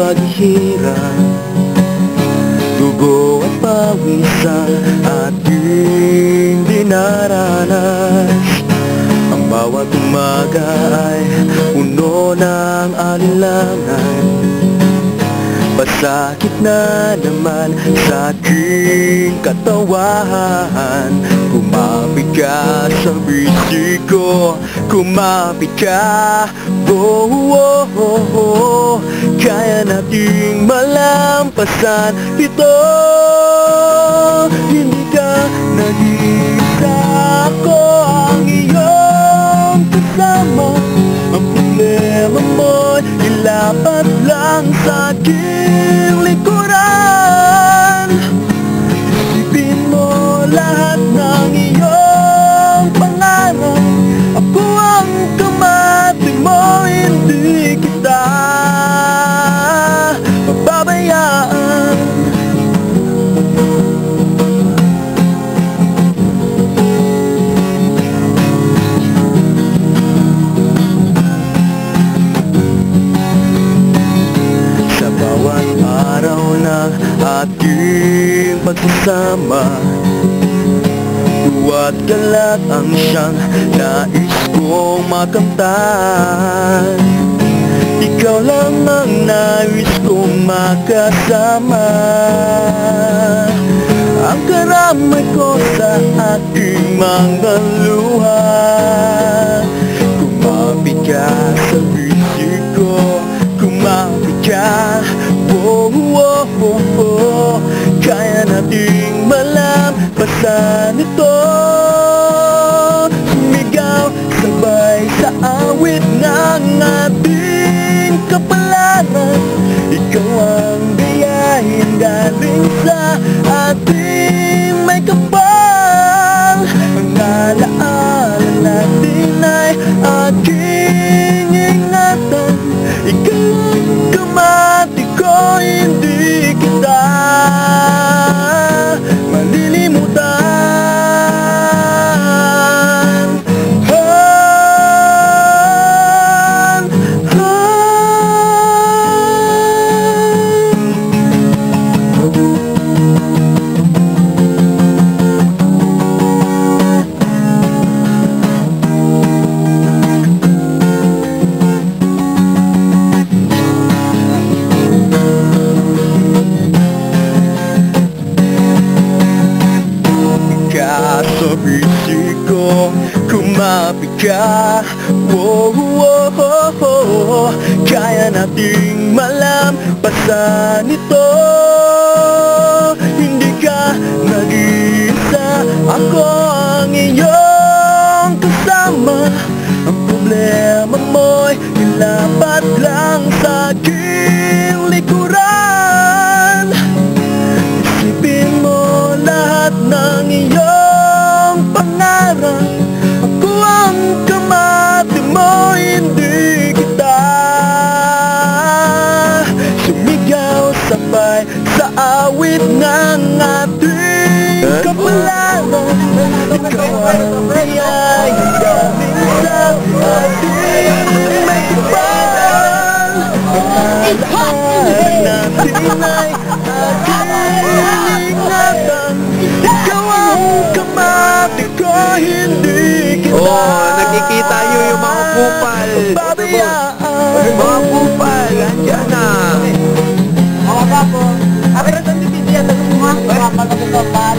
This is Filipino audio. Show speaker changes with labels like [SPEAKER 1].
[SPEAKER 1] paghihirap, dugo at pawis ang ating dinaranas. Ang bawat umaga ay puno ng alinlangan, pasakit na naman sa aking katawan. Kumapit ka sa bisi ko, kumapit ka, oh, oh, oh, oh. Kaya nating malampasan ito. Hindi ka nag-iisa, ako ang iyong kasama. Ang problema mo'y ilapat lang sa aking likuran. Isipin mo lahat ng iyong pangarap, ako ang kamati mo, hindi kita pababayaan. Sa bawat araw ng ating pagsasama, tuwa't galak ang siyang nais kong makamtan. Ikaw lang ang nais kong makasama. Ang karamay ko sa aking mga luha. Kumapit ka sa bisi ko, kumapit ka, oh, oh, oh, oh. Kaya nating malampasan ito. Sumigaw sabay sa awit ng ating kapalaran. Ikaw ang biyahin galing sa ating may kapal. Ang alaala natin ay aking ingatan. Ikaw ang kamati ko, hindi kita malilimutan. Sa bisi ko, kumapit ka, oh, oh, oh, oh. Kaya nating malampasan ito. Hindi ka nag-iisa, ako ang iyong kasama. Ang problema mo'y ilapat lang sa aking likuran. Isipin mo lahat ng iyong pangarap, ako ang kamati mo, hindi kita. Sumigaw sabay sa awit ng ating kapalaran. Ikaw ang biyaya galing sa ating may kapal. Ang alaala natin ay aking ingatan. Ikaw ang kamati ko, hindi kita.
[SPEAKER 2] Oh, nakikita nyo yung mga kupal. Mga kupal, andyan na.
[SPEAKER 3] Mga kapo, ako rin ang bibigyan ng mga kapal.